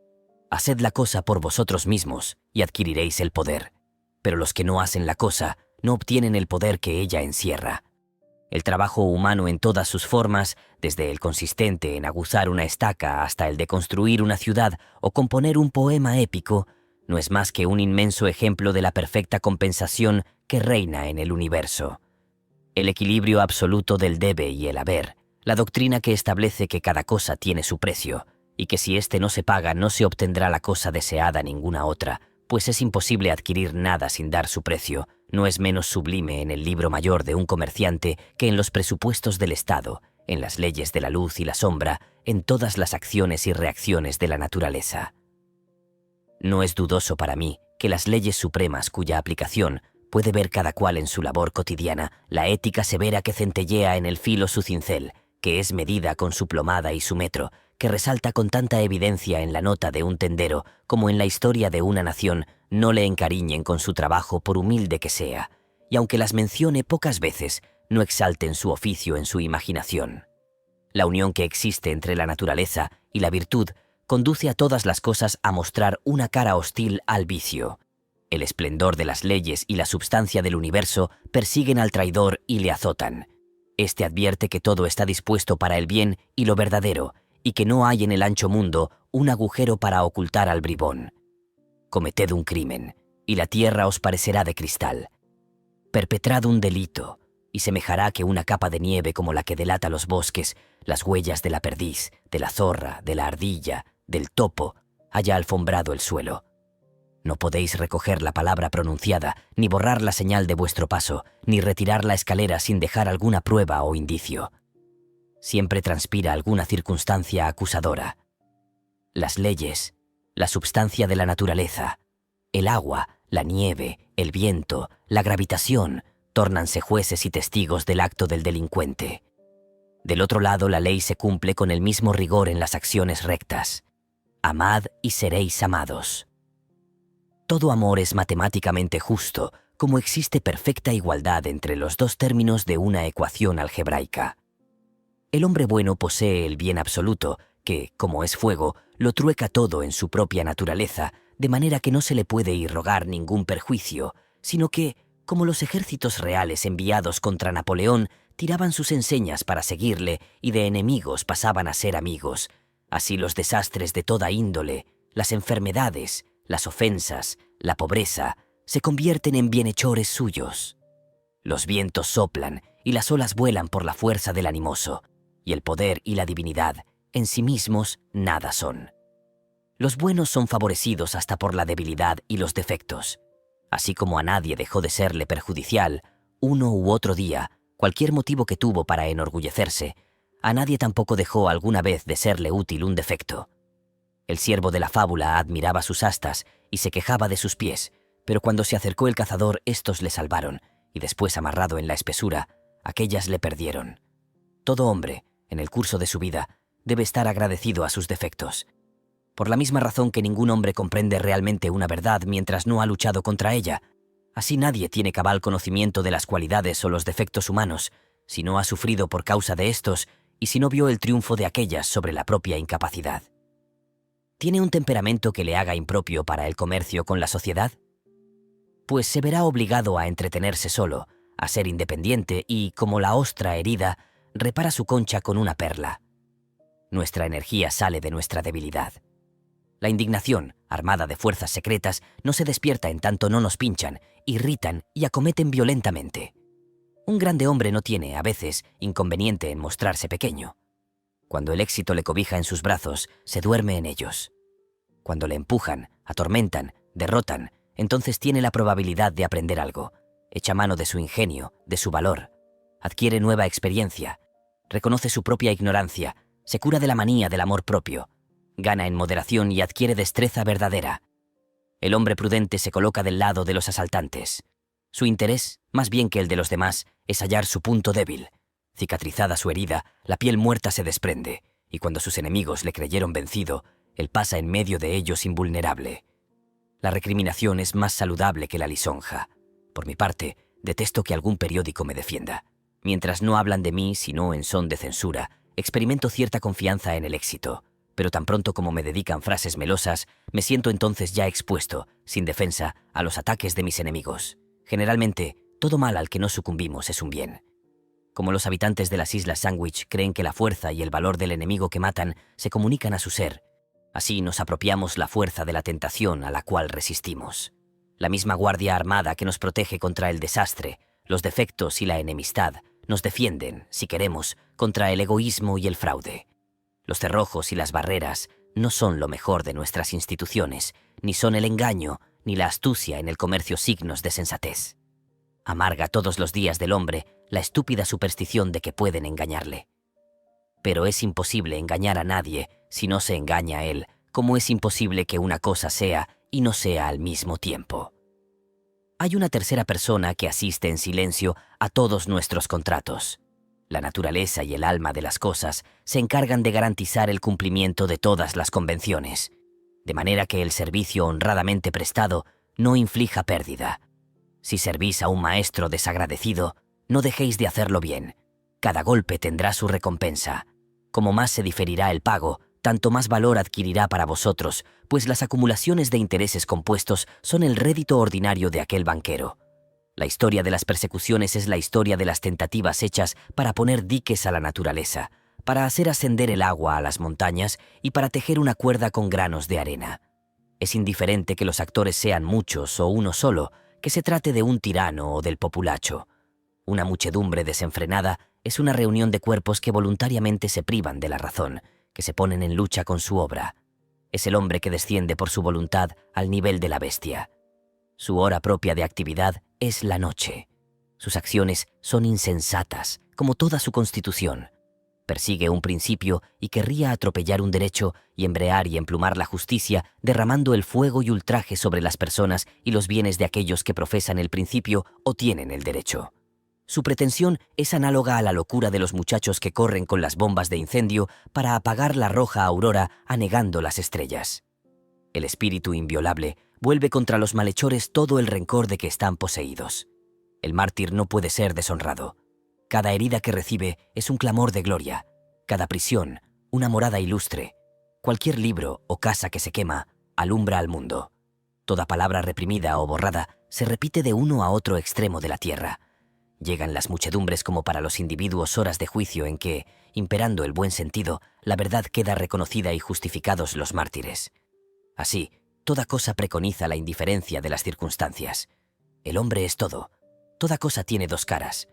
haced la cosa por vosotros mismos y adquiriréis el poder. Pero los que no hacen la cosa no obtienen el poder que ella encierra. El trabajo humano en todas sus formas, desde el consistente en aguzar una estaca hasta el de construir una ciudad o componer un poema épico, no es más que un inmenso ejemplo de la perfecta compensación que reina en el universo. El equilibrio absoluto del debe y el haber, la doctrina que establece que cada cosa tiene su precio, y que si éste no se paga no se obtendrá la cosa deseada ninguna otra, pues es imposible adquirir nada sin dar su precio, no es menos sublime en el libro mayor de un comerciante que en los presupuestos del Estado, en las leyes de la luz y la sombra, en todas las acciones y reacciones de la naturaleza. No es dudoso para mí que las leyes supremas cuya aplicación puede ver cada cual en su labor cotidiana, la ética severa que centellea en el filo su cincel, que es medida con su plomada y su metro, que resalta con tanta evidencia en la nota de un tendero como en la historia de una nación, no le encariñen con su trabajo por humilde que sea, y aunque las mencione pocas veces, no exalten su oficio en su imaginación. La unión que existe entre la naturaleza y la virtud conduce a todas las cosas a mostrar una cara hostil al vicio. El esplendor de las leyes y la substancia del universo persiguen al traidor y le azotan. Este advierte que todo está dispuesto para el bien y lo verdadero, y que no hay en el ancho mundo un agujero para ocultar al bribón. Cometed un crimen, y la tierra os parecerá de cristal. Perpetrad un delito, y semejará que una capa de nieve como la que delata los bosques, las huellas de la perdiz, de la zorra, de la ardilla, del topo, haya alfombrado el suelo. No podéis recoger la palabra pronunciada, ni borrar la señal de vuestro paso, ni retirar la escalera sin dejar alguna prueba o indicio. Siempre transpira alguna circunstancia acusadora. Las leyes, la substancia de la naturaleza, el agua, la nieve, el viento, la gravitación, tórnanse jueces y testigos del acto del delincuente. Del otro lado, la ley se cumple con el mismo rigor en las acciones rectas. Amad y seréis amados. Todo amor es matemáticamente justo, como existe perfecta igualdad entre los dos términos de una ecuación algebraica. El hombre bueno posee el bien absoluto, que, como es fuego, lo trueca todo en su propia naturaleza, de manera que no se le puede irrogar ningún perjuicio, sino que, como los ejércitos reales enviados contra Napoleón tiraban sus enseñas para seguirle y de enemigos pasaban a ser amigos, así los desastres de toda índole, las enfermedades, las ofensas, la pobreza, se convierten en bienhechores suyos. Los vientos soplan y las olas vuelan por la fuerza del animoso, y el poder y la divinidad, en sí mismos, nada son. Los buenos son favorecidos hasta por la debilidad y los defectos. Así como a nadie dejó de serle perjudicial, uno u otro día, cualquier motivo que tuvo para enorgullecerse, a nadie tampoco dejó alguna vez de serle útil un defecto. El siervo de la fábula admiraba sus astas y se quejaba de sus pies, Pero cuando se acercó el cazador, éstos le salvaron, y después, amarrado en la espesura, aquellas le perdieron. Todo hombre, en el curso de su vida, debe estar agradecido a sus defectos. Por la misma razón que ningún hombre comprende realmente una verdad mientras no ha luchado contra ella, así nadie tiene cabal conocimiento de las cualidades o los defectos humanos, si no ha sufrido por causa de estos y si no vio el triunfo de aquellas sobre la propia incapacidad. ¿Tiene un temperamento que le haga impropio para el comercio con la sociedad? Pues se verá obligado a entretenerse solo, a ser independiente y, como la ostra herida, repara su concha con una perla. Nuestra energía sale de nuestra debilidad. La indignación, armada de fuerzas secretas, no se despierta en tanto no nos pinchan, irritan y acometen violentamente. Un grande hombre no tiene, a veces, inconveniente en mostrarse pequeño. Cuando el éxito le cobija en sus brazos, se duerme en ellos. Cuando le empujan, atormentan, derrotan, entonces tiene la probabilidad de aprender algo. Echa mano de su ingenio, de su valor. Adquiere nueva experiencia. Reconoce su propia ignorancia. Se cura de la manía del amor propio. Gana en moderación y adquiere destreza verdadera. El hombre prudente se coloca del lado de los asaltantes. Su interés, más bien que el de los demás, es hallar su punto débil. Cicatrizada su herida, la piel muerta se desprende, y cuando sus enemigos le creyeron vencido, él pasa en medio de ellos invulnerable. La recriminación es más saludable que la lisonja. Por mi parte, detesto que algún periódico me defienda. Mientras no hablan de mí, sino en son de censura, experimento cierta confianza en el éxito. Pero tan pronto como me dedican frases melosas, me siento entonces ya expuesto, sin defensa, a los ataques de mis enemigos. Generalmente, todo mal al que no sucumbimos es un bien. Como los habitantes de las Islas Sandwich creen que la fuerza y el valor del enemigo que matan se comunican a su ser, así nos apropiamos la fuerza de la tentación a la cual resistimos. La misma guardia armada que nos protege contra el desastre, los defectos y la enemistad, nos defienden, si queremos, contra el egoísmo y el fraude. Los cerrojos y las barreras no son lo mejor de nuestras instituciones, ni son el engaño, ni la astucia en el comercio signos de sensatez. Amarga todos los días del hombre la estúpida superstición de que pueden engañarle. Pero es imposible engañar a nadie si no se engaña a él, como es imposible que una cosa sea y no sea al mismo tiempo. Hay una tercera persona que asiste en silencio a todos nuestros contratos. La naturaleza y el alma de las cosas se encargan de garantizar el cumplimiento de todas las convenciones, de manera que el servicio honradamente prestado no inflija pérdida. Si servís a un maestro desagradecido, no dejéis de hacerlo bien. Cada golpe tendrá su recompensa. Como más se diferirá el pago, tanto más valor adquirirá para vosotros, pues las acumulaciones de intereses compuestos son el rédito ordinario de aquel banquero. La historia de las persecuciones es la historia de las tentativas hechas para poner diques a la naturaleza, para hacer ascender el agua a las montañas y para tejer una cuerda con granos de arena. Es indiferente que los actores sean muchos o uno solo, que se trate de un tirano o del populacho. Una muchedumbre desenfrenada es una reunión de cuerpos que voluntariamente se privan de la razón, que se ponen en lucha con su obra. Es el hombre que desciende por su voluntad al nivel de la bestia. Su hora propia de actividad es la noche. Sus acciones son insensatas, como toda su constitución. Persigue un principio y querría atropellar un derecho y embrear y emplumar la justicia, derramando el fuego y ultraje sobre las personas y los bienes de aquellos que profesan el principio o tienen el derecho. Su pretensión es análoga a la locura de los muchachos que corren con las bombas de incendio para apagar la roja aurora anegando las estrellas. El espíritu inviolable vuelve contra los malhechores todo el rencor de que están poseídos. El mártir no puede ser deshonrado. Cada herida que recibe es un clamor de gloria. Cada prisión, una morada ilustre. Cualquier libro o casa que se quema, alumbra al mundo. Toda palabra reprimida o borrada se repite de uno a otro extremo de la tierra. Llegan las muchedumbres como para los individuos horas de juicio en que, imperando el buen sentido, la verdad queda reconocida y justificados los mártires. Así, toda cosa preconiza la indiferencia de las circunstancias. El hombre es todo. Toda cosa tiene dos caras,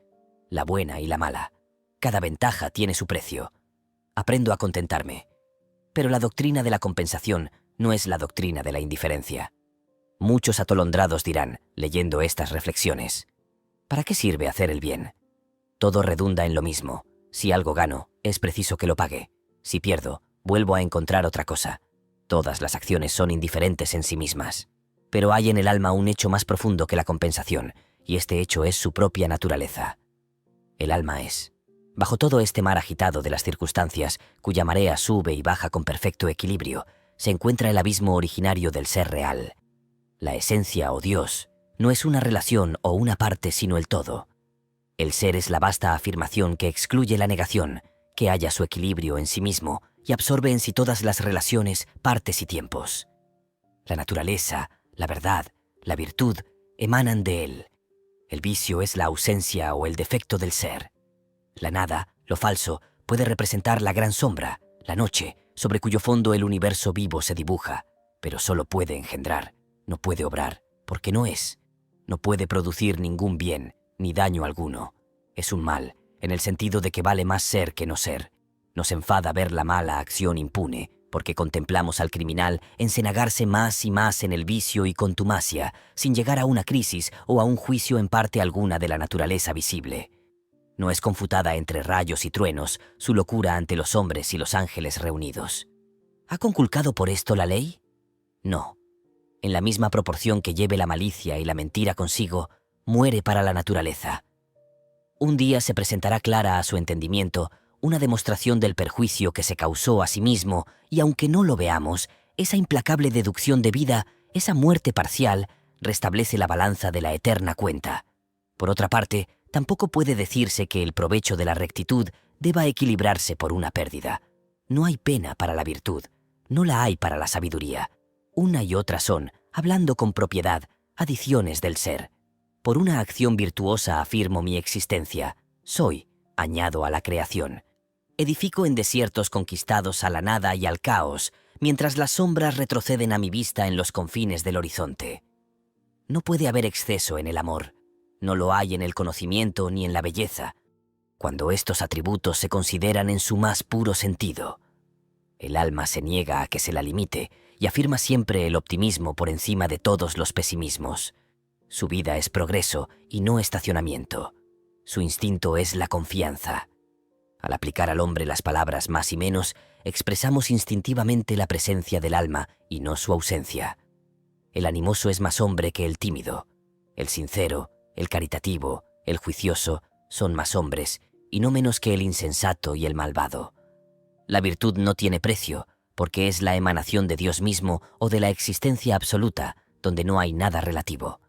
la buena y la mala. Cada ventaja tiene su precio. Aprendo a contentarme. Pero la doctrina de la compensación no es la doctrina de la indiferencia. Muchos atolondrados dirán, leyendo estas reflexiones: ¿para qué sirve hacer el bien? Todo redunda en lo mismo. Si algo gano, es preciso que lo pague. Si pierdo, vuelvo a encontrar otra cosa. Todas las acciones son indiferentes en sí mismas. Pero hay en el alma un hecho más profundo que la compensación, y este hecho es su propia naturaleza. El alma es, bajo todo este mar agitado de las circunstancias, cuya marea sube y baja con perfecto equilibrio, se encuentra el abismo originario del ser real. La esencia o Dios no es una relación o una parte, sino el todo. El ser es la vasta afirmación que excluye la negación, que halla su equilibrio en sí mismo y absorbe en sí todas las relaciones, partes y tiempos. La naturaleza, la verdad, la virtud emanan de él. El vicio es la ausencia o el defecto del ser. La nada, lo falso, puede representar la gran sombra, la noche, sobre cuyo fondo el universo vivo se dibuja, pero solo puede engendrar, no puede obrar, porque no es. No puede producir ningún bien, ni daño alguno. Es un mal, en el sentido de que vale más ser que no ser. Nos enfada ver la mala acción impune, porque contemplamos al criminal encenagarse más y más en el vicio y contumacia, sin llegar a una crisis o a un juicio en parte alguna de la naturaleza visible. No es confutada entre rayos y truenos su locura ante los hombres y los ángeles reunidos. ¿Ha conculcado por esto la ley? No. En la misma proporción que lleve la malicia y la mentira consigo, muere para la naturaleza. Un día se presentará clara a su entendimiento una demostración del perjuicio que se causó a sí mismo, y aunque no lo veamos, esa implacable deducción de vida, esa muerte parcial, restablece la balanza de la eterna cuenta. Por otra parte, tampoco puede decirse que el provecho de la rectitud deba equilibrarse por una pérdida. No hay pena para la virtud, no la hay para la sabiduría. Una y otra son, hablando con propiedad, adiciones del ser. Por una acción virtuosa afirmo mi existencia. Soy, añado a la creación. Edifico en desiertos conquistados a la nada y al caos, mientras las sombras retroceden a mi vista en los confines del horizonte. No puede haber exceso en el amor. No lo hay en el conocimiento ni en la belleza, cuando estos atributos se consideran en su más puro sentido. El alma se niega a que se la limite y afirma siempre el optimismo por encima de todos los pesimismos. Su vida es progreso y no estacionamiento. Su instinto es la confianza. Al aplicar al hombre las palabras más y menos, expresamos instintivamente la presencia del alma y no su ausencia. El animoso es más hombre que el tímido. El sincero, el caritativo, el juicioso son más hombres y no menos que el insensato y el malvado. La virtud no tiene precio, porque es la emanación de Dios mismo o de la existencia absoluta, donde no hay nada relativo.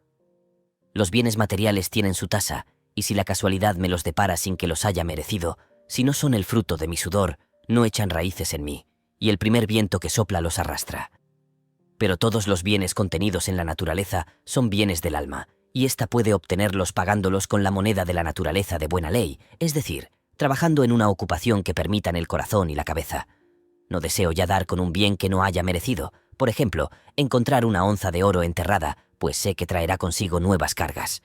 Los bienes materiales tienen su tasa, y si la casualidad me los depara sin que los haya merecido, si no son el fruto de mi sudor, no echan raíces en mí, y el primer viento que sopla los arrastra. Pero todos los bienes contenidos en la naturaleza son bienes del alma, y ésta puede obtenerlos pagándolos con la moneda de la naturaleza de buena ley, es decir, trabajando en una ocupación que permitan el corazón y la cabeza. No deseo ya dar con un bien que no haya merecido, por ejemplo, encontrar una onza de oro enterrada, pues sé que traerá consigo nuevas cargas.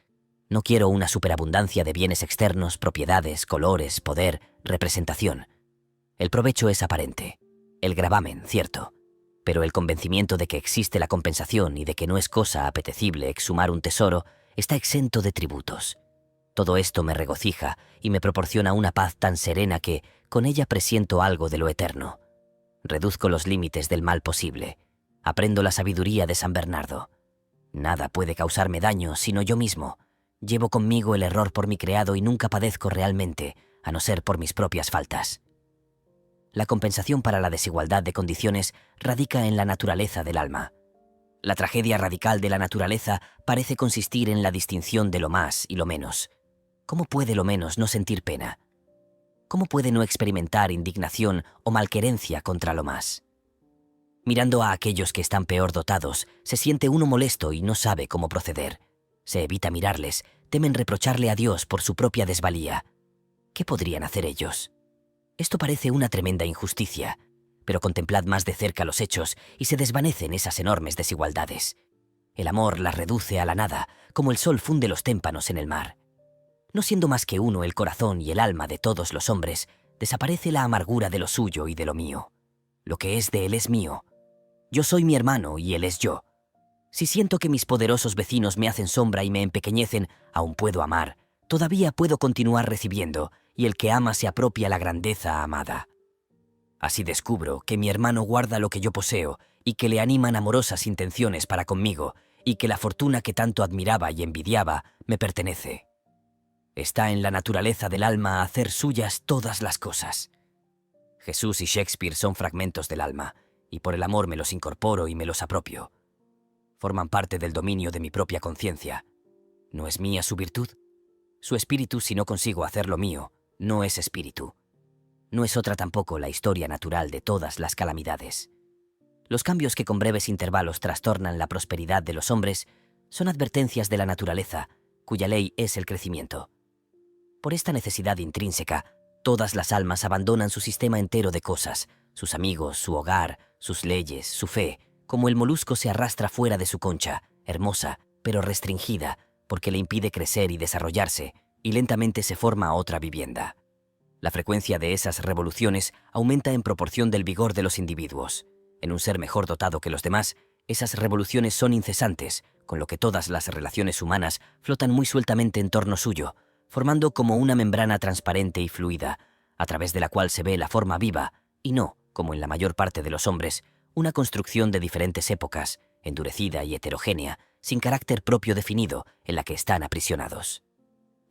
No quiero una superabundancia de bienes externos, propiedades, colores, poder, representación. El provecho es aparente, el gravamen, cierto, pero el convencimiento de que existe la compensación y de que no es cosa apetecible exhumar un tesoro está exento de tributos. Todo esto me regocija y me proporciona una paz tan serena que, con ella presiento algo de lo eterno. Reduzco los límites del mal posible. Aprendo la sabiduría de San Bernardo. Nada puede causarme daño sino yo mismo. Llevo conmigo el error por mi creado y nunca padezco realmente, a no ser por mis propias faltas. La compensación para la desigualdad de condiciones radica en la naturaleza del alma. La tragedia radical de la naturaleza parece consistir en la distinción de lo más y lo menos. ¿Cómo puede lo menos no sentir pena? ¿Cómo puede no experimentar indignación o malquerencia contra lo más? Mirando a aquellos que están peor dotados, se siente uno molesto y no sabe cómo proceder. Se evita mirarles, temen reprocharle a Dios por su propia desvalía. ¿Qué podrían hacer ellos? Esto parece una tremenda injusticia, pero contemplad más de cerca los hechos y se desvanecen esas enormes desigualdades. El amor las reduce a la nada, como el sol funde los témpanos en el mar. No siendo más que uno el corazón y el alma de todos los hombres, desaparece la amargura de lo suyo y de lo mío. Lo que es de él es mío. Yo soy mi hermano y él es yo. Si siento que mis poderosos vecinos me hacen sombra y me empequeñecen, aún puedo amar, todavía puedo continuar recibiendo, y el que ama se apropia la grandeza amada. Así descubro que mi hermano guarda lo que yo poseo y que le animan amorosas intenciones para conmigo, y que la fortuna que tanto admiraba y envidiaba me pertenece. Está en la naturaleza del alma hacer suyas todas las cosas. Jesús y Shakespeare son fragmentos del alma, y por el amor me los incorporo y me los apropio. Forman parte del dominio de mi propia conciencia. ¿No es mía su virtud? Su espíritu, si no consigo hacerlo mío, no es espíritu. No es otra tampoco la historia natural de todas las calamidades. Los cambios que con breves intervalos trastornan la prosperidad de los hombres son advertencias de la naturaleza, cuya ley es el crecimiento. Por esta necesidad intrínseca, todas las almas abandonan su sistema entero de cosas, sus amigos, su hogar, sus leyes, su fe, como el molusco se arrastra fuera de su concha, hermosa, pero restringida, porque le impide crecer y desarrollarse, y lentamente se forma otra vivienda. La frecuencia de esas revoluciones aumenta en proporción del vigor de los individuos. En un ser mejor dotado que los demás, esas revoluciones son incesantes, con lo que todas las relaciones humanas flotan muy sueltamente en torno suyo, formando como una membrana transparente y fluida, a través de la cual se ve la forma viva, y no, como en la mayor parte de los hombres, una construcción de diferentes épocas, endurecida y heterogénea, sin carácter propio definido, en la que están aprisionados.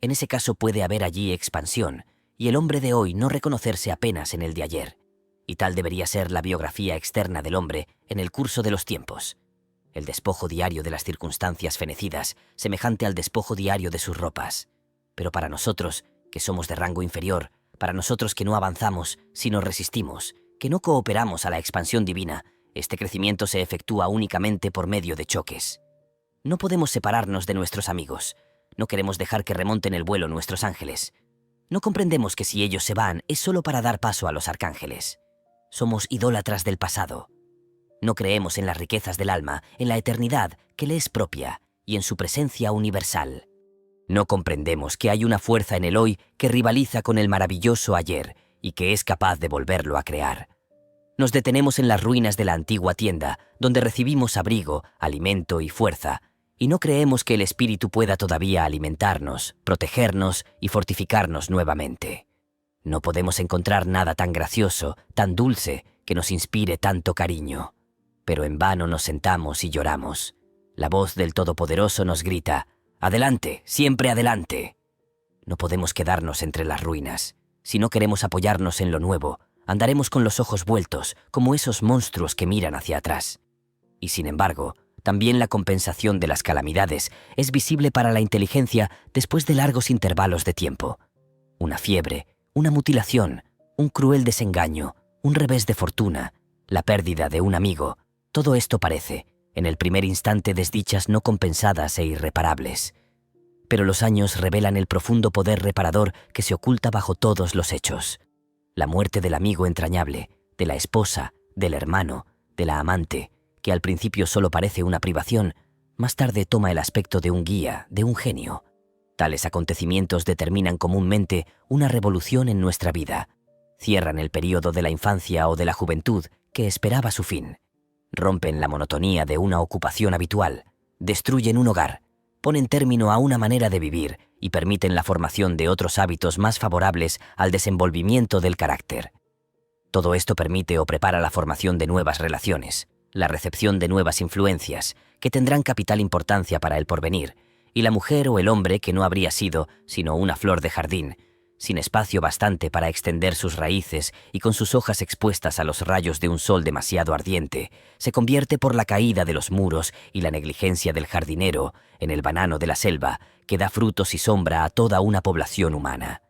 En ese caso puede haber allí expansión, y el hombre de hoy no reconocerse apenas en el de ayer, y tal debería ser la biografía externa del hombre en el curso de los tiempos. El despojo diario de las circunstancias fenecidas, semejante al despojo diario de sus ropas. Pero para nosotros, que somos de rango inferior, para nosotros que no avanzamos, sino resistimos, que no cooperamos a la expansión divina, este crecimiento se efectúa únicamente por medio de choques. No podemos separarnos de nuestros amigos. No queremos dejar que remonten el vuelo nuestros ángeles. No comprendemos que si ellos se van es solo para dar paso a los arcángeles. Somos idólatras del pasado. No creemos en las riquezas del alma, en la eternidad que le es propia y en su presencia universal. No comprendemos que hay una fuerza en el hoy que rivaliza con el maravilloso ayer y que es capaz de volverlo a crear. Nos detenemos en las ruinas de la antigua tienda, donde recibimos abrigo, alimento y fuerza, y no creemos que el espíritu pueda todavía alimentarnos, protegernos y fortificarnos nuevamente. No podemos encontrar nada tan gracioso, tan dulce, que nos inspire tanto cariño. Pero en vano nos sentamos y lloramos. La voz del Todopoderoso nos grita: ¡adelante, siempre adelante! No podemos quedarnos entre las ruinas. Si no queremos apoyarnos en lo nuevo, andaremos con los ojos vueltos, como esos monstruos que miran hacia atrás. Y sin embargo, también la compensación de las calamidades es visible para la inteligencia después de largos intervalos de tiempo. Una fiebre, una mutilación, un cruel desengaño, un revés de fortuna, la pérdida de un amigo, todo esto parece, en el primer instante, desdichas no compensadas e irreparables. Pero los años revelan el profundo poder reparador que se oculta bajo todos los hechos. La muerte del amigo entrañable, de la esposa, del hermano, de la amante, que al principio solo parece una privación, más tarde toma el aspecto de un guía, de un genio. Tales acontecimientos determinan comúnmente una revolución en nuestra vida. Cierran el período de la infancia o de la juventud que esperaba su fin. Rompen la monotonía de una ocupación habitual, destruyen un hogar, ponen término a una manera de vivir y permiten la formación de otros hábitos más favorables al desenvolvimiento del carácter. Todo esto permite o prepara la formación de nuevas relaciones, la recepción de nuevas influencias, que tendrán capital importancia para el porvenir, y la mujer o el hombre que no habría sido sino una flor de jardín, sin espacio bastante para extender sus raíces y con sus hojas expuestas a los rayos de un sol demasiado ardiente, se convierte por la caída de los muros y la negligencia del jardinero en el banano de la selva, que da frutos y sombra a toda una población humana.